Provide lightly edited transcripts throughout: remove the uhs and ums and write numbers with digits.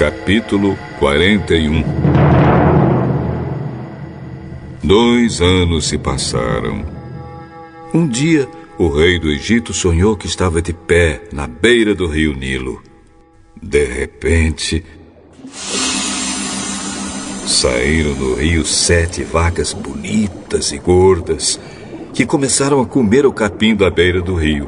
Capítulo 41. 2 anos se passaram. Um dia, o rei do Egito sonhou que estava de pé na beira do rio Nilo. De repente, saíram do rio 7 vacas bonitas e gordas, que começaram a comer o capim da beira do rio.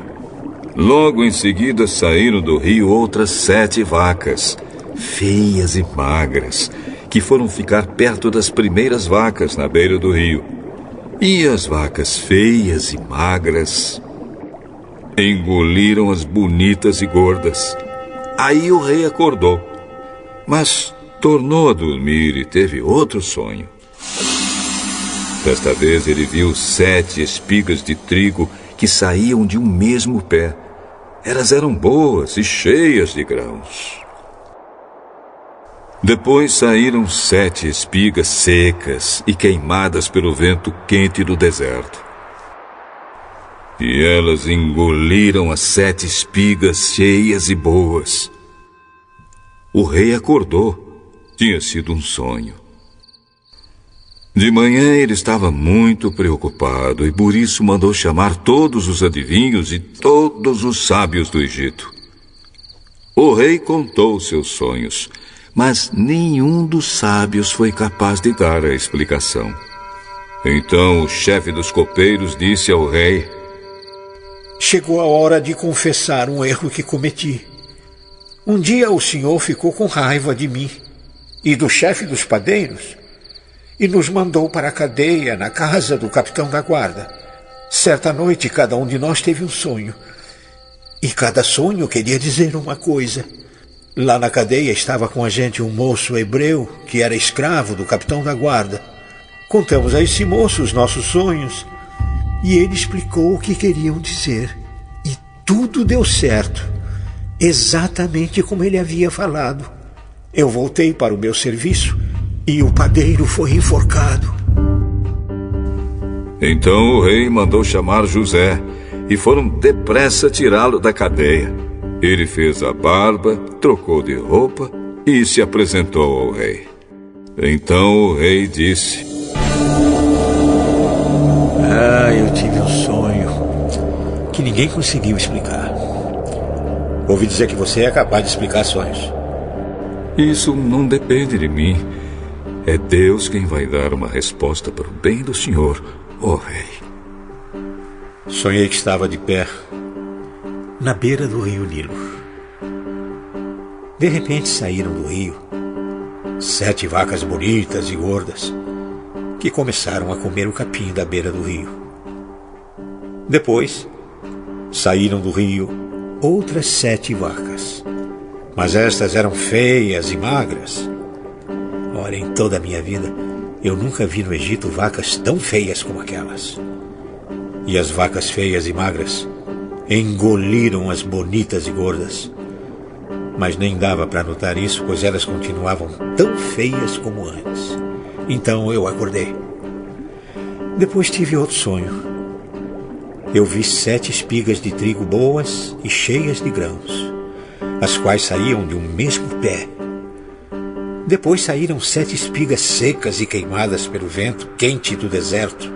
Logo em seguida, saíram do rio outras 7 vacas, feias e magras, que foram ficar perto das primeiras vacas na beira do rio. E as vacas feias e magras engoliram as bonitas e gordas. Aí o rei acordou, mas tornou a dormir e teve outro sonho. Desta vez ele viu 7 espigas de trigo que saíam de um mesmo pé. Elas eram boas e cheias de grãos. Depois saíram 7 espigas secas e queimadas pelo vento quente do deserto. E elas engoliram as 7 espigas cheias e boas. O rei acordou. Tinha sido um sonho. De manhã ele estava muito preocupado e por isso mandou chamar todos os adivinhos e todos os sábios do Egito. O rei contou seus sonhos, mas nenhum dos sábios foi capaz de dar a explicação. Então o chefe dos copeiros disse ao rei: Chegou a hora de confessar um erro que cometi. Um dia o senhor ficou com raiva de mim e do chefe dos padeiros e nos mandou para a cadeia na casa do capitão da guarda. Certa noite cada um de nós teve um sonho e cada sonho queria dizer uma coisa. Lá na cadeia estava com a gente um moço hebreu que era escravo do capitão da guarda. Contamos a esse moço os nossos sonhos e ele explicou o que queriam dizer. E tudo deu certo, exatamente como ele havia falado. Eu voltei para o meu serviço e o padeiro foi enforcado. Então o rei mandou chamar José e foram depressa tirá-lo da cadeia. Ele fez a barba, trocou de roupa e se apresentou ao rei. Então o rei disse: Eu tive um sonho que ninguém conseguiu explicar. Ouvi dizer que você é capaz de explicar sonhos. Isso não depende de mim. É Deus quem vai dar uma resposta para o bem do senhor, ó rei. Sonhei que estava de pé na beira do rio Nilo. De repente saíram do rio 7 vacas bonitas e gordas que começaram a comer o capim da beira do rio. Depois saíram do rio outras 7 vacas, mas estas eram feias e magras. Olha, em toda a minha vida eu nunca vi no Egito vacas tão feias como aquelas. E as vacas feias e magras engoliram as bonitas e gordas. Mas nem dava para notar isso, pois elas continuavam tão feias como antes. Então eu acordei. Depois tive outro sonho. Eu vi 7 espigas de trigo boas e cheias de grãos, as quais saíam de um mesmo pé. Depois saíram 7 espigas secas e queimadas pelo vento quente do deserto.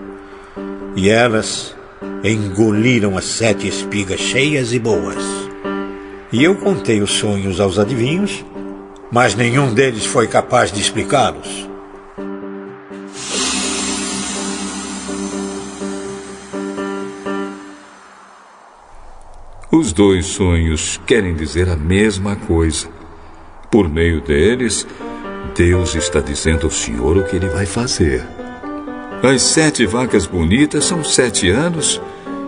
E elas engoliram as 7 espigas cheias e boas. E eu contei os sonhos aos adivinhos, mas nenhum deles foi capaz de explicá-los. Os 2 sonhos querem dizer a mesma coisa. Por meio deles, Deus está dizendo ao Senhor o que Ele vai fazer. As 7 vacas bonitas são 7 anos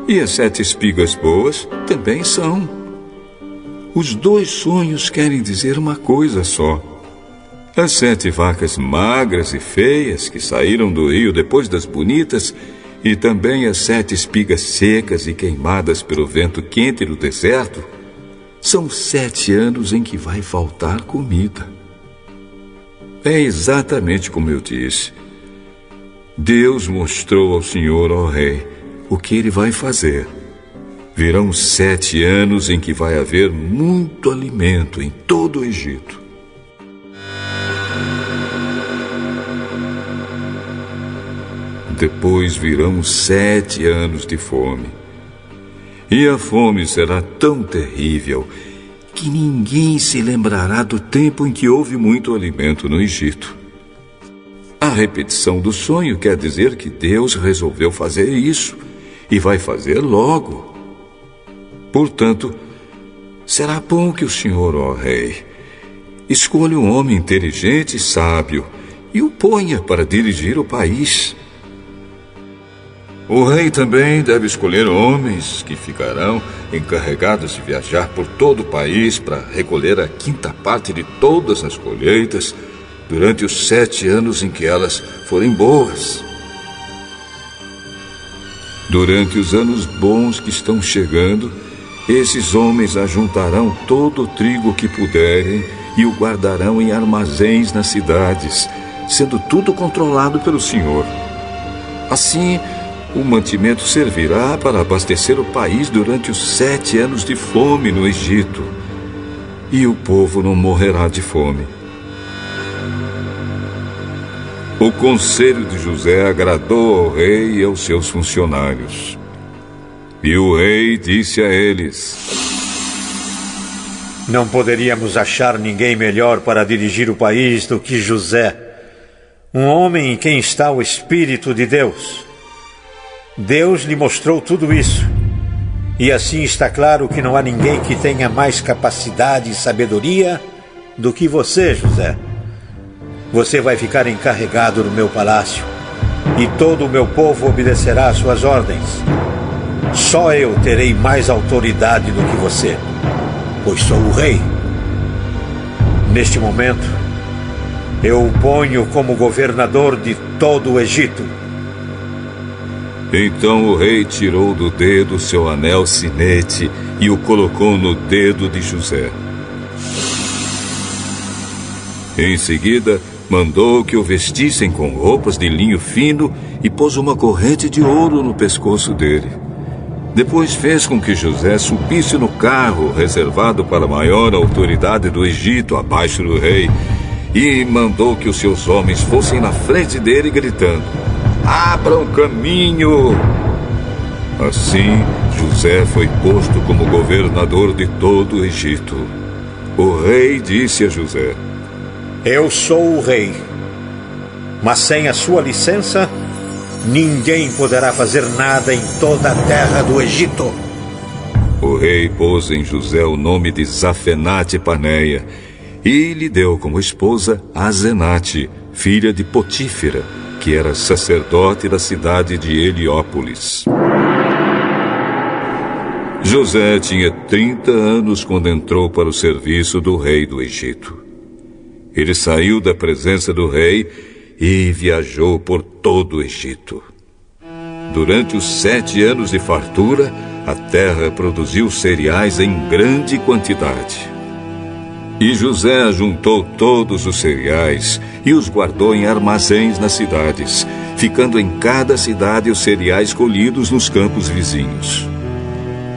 e as 7 espigas boas também são. Os 2 sonhos querem dizer uma coisa só. As 7 vacas magras e feias que saíram do rio depois das bonitas e também as 7 espigas secas e queimadas pelo vento quente do deserto são 7 anos em que vai faltar comida. É exatamente como eu disse. Deus mostrou ao Senhor, ó rei, o que ele vai fazer. Virão 7 anos em que vai haver muito alimento em todo o Egito. Depois virão 7 anos de fome. E a fome será tão terrível que ninguém se lembrará do tempo em que houve muito alimento no Egito. A repetição do sonho quer dizer que Deus resolveu fazer isso e vai fazer logo. Portanto, será bom que o senhor, ó rei, escolha um homem inteligente e sábio e o ponha para dirigir o país. O rei também deve escolher homens que ficarão encarregados de viajar por todo o país para recolher a 5ª parte de todas as colheitas durante os 7 anos em que elas forem boas. Durante os anos bons que estão chegando, esses homens ajuntarão todo o trigo que puderem e o guardarão em armazéns nas cidades, sendo tudo controlado pelo Senhor. Assim, o mantimento servirá para abastecer o país durante os 7 anos de fome no Egito. E o povo não morrerá de fome. O conselho de José agradou ao rei e aos seus funcionários. E o rei disse a eles: Não poderíamos achar ninguém melhor para dirigir o país do que José, um homem em quem está o Espírito de Deus. Deus lhe mostrou tudo isso. E assim está claro que não há ninguém que tenha mais capacidade e sabedoria do que você, José. Você vai ficar encarregado no meu palácio, e todo o meu povo obedecerá às suas ordens. Só eu terei mais autoridade do que você, pois sou o rei. Neste momento, eu o ponho como governador de todo o Egito. Então o rei tirou do dedo seu anel sinete e o colocou no dedo de José. Em seguida, mandou que o vestissem com roupas de linho fino e pôs uma corrente de ouro no pescoço dele. Depois fez com que José subisse no carro reservado para a maior autoridade do Egito, abaixo do rei, e mandou que os seus homens fossem na frente dele gritando: Abram caminho! Assim, José foi posto como governador de todo o Egito. O rei disse a José: Eu sou o rei, mas sem a sua licença, ninguém poderá fazer nada em toda a terra do Egito. O rei pôs em José o nome de Zafenate-Paneia e lhe deu como esposa Azenate, filha de Potífera, que era sacerdote da cidade de Heliópolis. José tinha 30 anos quando entrou para o serviço do rei do Egito. Ele saiu da presença do rei e viajou por todo o Egito. Durante os 7 anos de fartura, a terra produziu cereais em grande quantidade. E José ajuntou todos os cereais e os guardou em armazéns nas cidades, ficando em cada cidade os cereais colhidos nos campos vizinhos.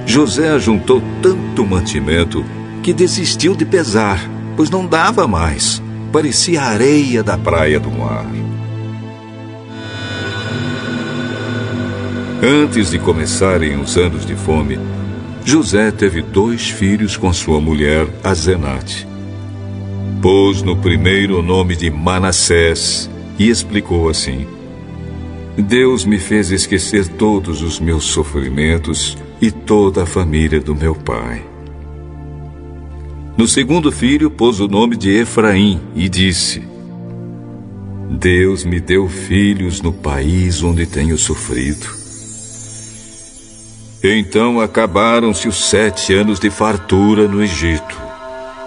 José ajuntou tanto mantimento que desistiu de pesar, pois não dava mais. Parecia a areia da praia do mar. Antes de começarem os anos de fome, José teve 2 filhos com sua mulher, Azenate. Pôs no primeiro o nome de Manassés e explicou assim: Deus me fez esquecer todos os meus sofrimentos e toda a família do meu pai. No segundo filho, pôs o nome de Efraim e disse: Deus me deu filhos no país onde tenho sofrido. Então acabaram-se os 7 anos de fartura no Egito.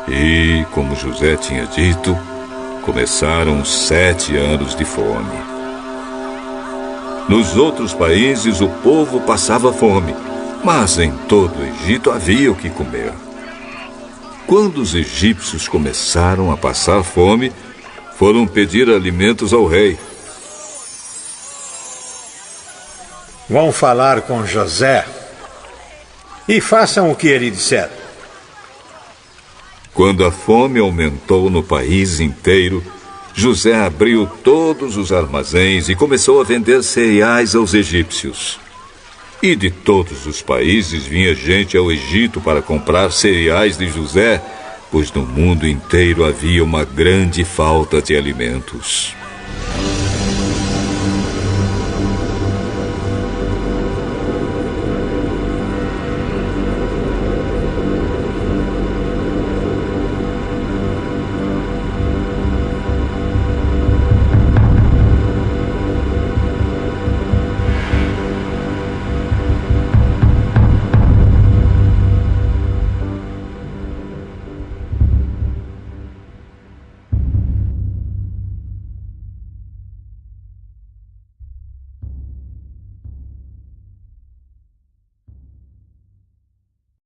E, como José tinha dito, começaram os 7 anos de fome. Nos outros países o povo passava fome, mas em todo o Egito havia o que comer. Quando os egípcios começaram a passar fome, foram pedir alimentos ao rei. Vão falar com José e façam o que ele disser. Quando a fome aumentou no país inteiro, José abriu todos os armazéns e começou a vender cereais aos egípcios. E de todos os países vinha gente ao Egito para comprar cereais de José, pois no mundo inteiro havia uma grande falta de alimentos.